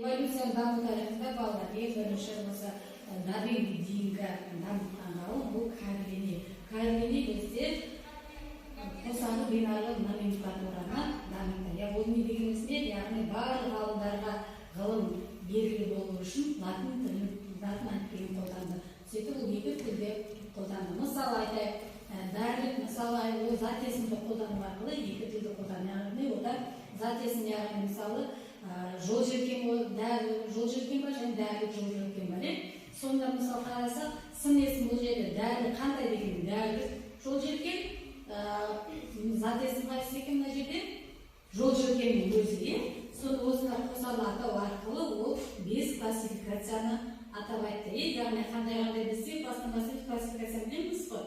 эволюцияның даму тарихында балалар ең бірінші осы Дарвинге дейінгі дамытқан ғалым бұл Карлини. Карлини бізде қосарлы бинарлы номенклатураны дамытты. Ол не дегеніміз не? Яғни барлық ғалымдарға ғылым белгілі болу үшін латын әліпбиін қолданды. Сөйтіп ол екі тілде қолданды. Мысалы айтайық, дәрілік мысалы ол зат есімді қолдану арқылы екі тілді қолданды. Яғни ода зат есім, яғни мысалы жол желкен ба және дәрілік жол желкен ба. Сонда мысалы қарасақ, сын есім бұл жерде дәрілік қандай деген дәрілік жол желкен, зат есім қайсы екен мына жерде жол желкеннің өзі. Сонда осыны қосарлы атау арқылы ол 5 классификацияны атап айтты. Яғни қандай десек, басынан классификацияны білеміз ғой.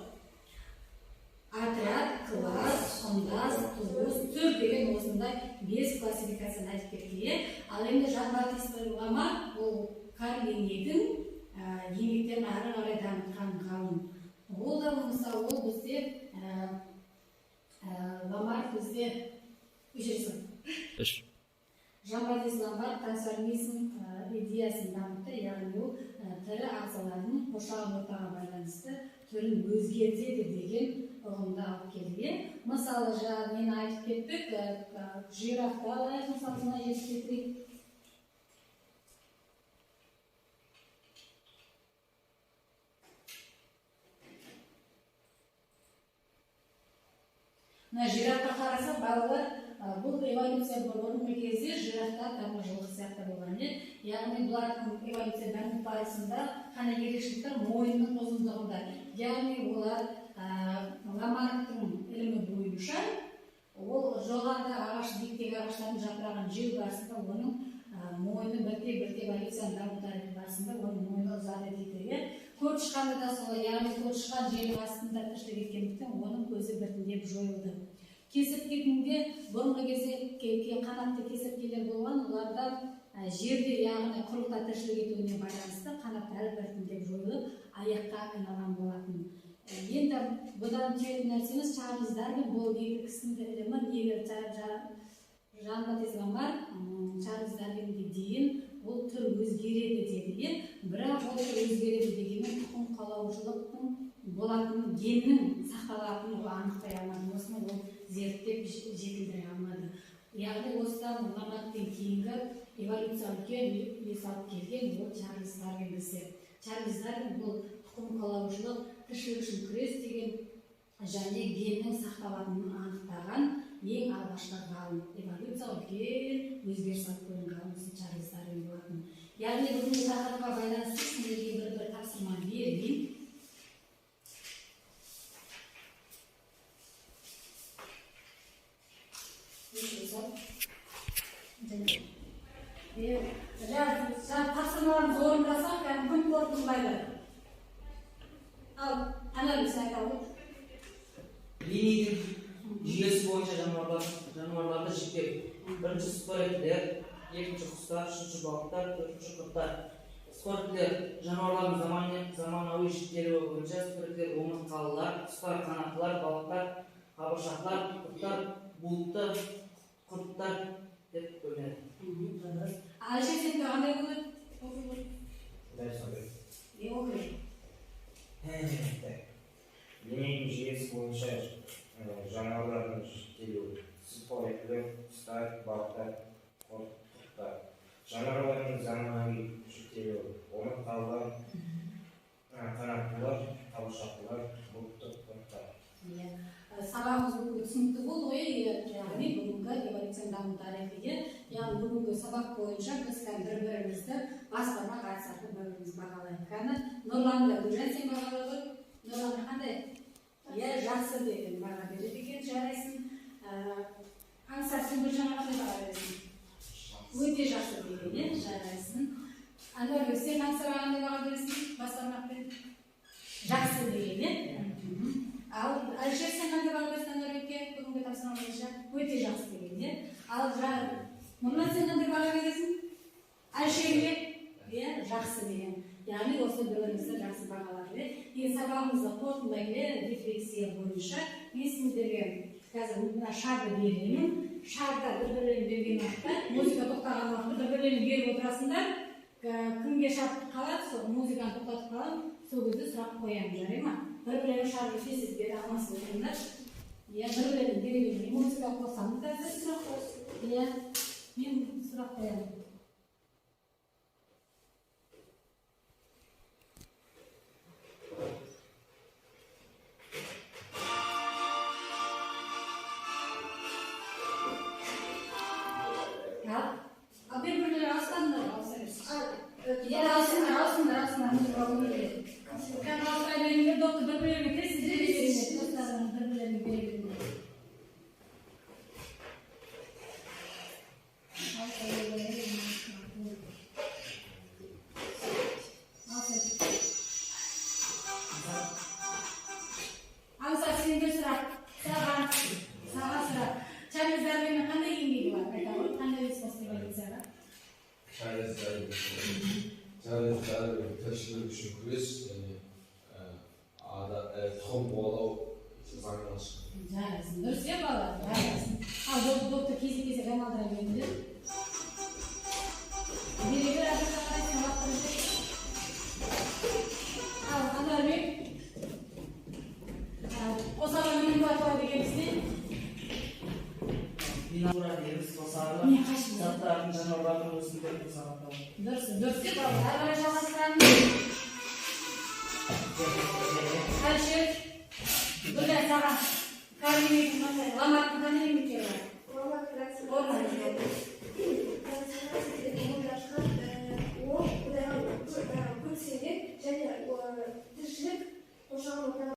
Отряд, класс, құндас, туыс, түр деген осындай 5 классификацияны айтып кетті. Ал енді Жан-Батист Ламарк ол Карлинидің еңбектерін ары қарай дамытқан ғалым. Ол да мысалы ол бізде Ламарк бізде Жан-Батист Ламарк трансформизм идеясын дамытты, яғни ол тірі ағзалардың қоршаған ортаға байланысты түрін өзгертеді деген ұғымды алып келді. Мысалы, мен айтып кеттік, жирафта алайық, мысалы, мына жерді келтірейік. Мына жирафқа қарасақ, балалар бұл эволюция бұрынғы кезде жирафтар тамыржылық сияқты болған еді. Яғни бұлардың эволюция даму барысында қандай ерекшеліктер мойынның ұзындығында. Яғни олар Ламарктың ілімі бойынша ол жоғарыда ағаш, биіктегі ағаштардың жапырағын жеу барысында оның мойны бірте эволюцияның даму тарихы барысында оның мойны ұзады дейді. Көк тышқанды да солай, яғни көк тышқан жердің астында тіршілік еткендіктен оның көзі біртіндеп жойылды. Кесірткелерде бұрынғы кезде қанатты кесірткелер болған, оларда жерде, яғни құрлықта тіршілік етуіне байланысты қанаттары біртіндеп жойылып, аяққа айналған болатын. Енді бұдан түйетін нәрсеміз Чарльз Дарвин бұл екі кісінің ілімі егер Жан-Батист Ламарк Чарльз Дарвинге дейін ол түр өзгереді деді. Бірақ ол түр өзгереді дегенмен тұқым қуалаушылықтың болатын геннің сақталатынын анықтай алмады. Осыны ол зерттеп жетілдіре алмады. Яғни осыдан Ламарктен кейінгі эволюция үлкен үлес алып келген ол Чарльз Дарвин бізде. Чарльз Дарвин бұл тұқым қуалаушылық, тіршілік үшін күрес деген және геннің сақталатынын анықтаған ең алғашқы ғалым. Эволюция үлкен өзгеріс алып келген ғалым Чарльз Дарвин болатын. Яғни бүгінгі тақырыпқа байланысты сіздерге бір тапсырма берейін. Тапсырмаларымыз орындасақ, күн қорытындылайды. Ал, анализ айталық. Линейдің жүйесі бойынша жануарларды жіктеу. Бірінші спореттілер, екінші құстар, үшінші балықтар, төртінші құрттар. Спореттілер жануарлардың заманауи жіктелуі бойынша спореттілер омыртқалылар, құстар, қанаттылар, балықтар, қабыршақтар, құрттар, бұлтты, құрттар деп бөлінеді. Әлше сен қандай болады? Дәл сондай. Оқы. Линейдің жүйесі бойынша жануарлардың жіктелуі. Спореттілер, құстар, балықтар, құрттар. Жануарлардың заманауи жіктелуі. Омыртқалылар, қанаттылар, қабыршақтылар, бұлтты, құрттар. Сабағымыз бүгінгі түсінікті болды ғой, яғни бүгінгі эволюцияның даму тарихы. Яғни бүгінгі сабақ бойынша біз бір-бірімізді басқарма қатысатын бір-біріміз бағалайық. Нұрланды, Гүлжан сен бағалады. Нұрланды қандай? Жақсы деген баға береді екен, жарайсың. Аңсар, сен Гүлжанға қандай баға бересің? Өте жақсы деген, жарайсың. Ануарбек, сен Аңсарға қандай баға бересің? Басқармақпен жақсы деген. Ал Әлшер сен қандай баға бересің Ануарбекке бүгінгі тапсырма бойынша? Өте жақсы деген. Ал Нұрлан сен қандай баға бересің? Әлшерге жақсы деген. Яғни осы бір-бірімізді жақсы бағалады. Енді сабағымызды қорытындылай келе рефлексия бойынша мен сіздерге қазір мына шарды беремін. шарда бір-бірлерін берген уақытта, музыка тоқтаған уақытта бір-бірлерін беріп отырасыңдар. Кімге шарт қалады, сол музыканы тоқтатып қалам, сол кезде сұрақ қоямын, жарай ма? Бір-бірлерін шарды тезіп бере алмасып отырыңдар. Иә, бір-бірлерін бере бермей музыка қосамын қазір. Сұрақ қойсын. Иә, мен сұрақ қоямын. А бір-бірлері алыстандыр, алыстандыр. Алыстандыр, музыка қойып. Kan alışverişlerinde doktor bir-birlerine sizce bir-birlerine dostlarının bir-birlerine bir-birlerine. Alsa senin bir sıra, sağa sıra. Çayızlar benim kanda yengeyi var, bakalım. Kanda resposta verir sana. Çaresiz тіршілік үшін күрес және тұқым қуалау заңнан шыққан. Жарайсың, дұрыс иә балалар, жарайсың. Ал доктор кезек-кезек айналдыра беріңдер. Берегер адамға қарайсың, уақыттырып жүр. Ал Анарбек, қосарлы номенклатура дегенімізде Бинаура дейміз, қосарлы не қашын? заттардың жануарлардың өсімдіктің санатауы. Дұрыс иә балалар, әрі қарай жалғастырамыз. Қайшыр, бұлдай саған кәлеметін қандай, ламаттың қандай еметтері бар? Мама красиво. Орнына Көпсенген және тіршілік қоршаған ортаға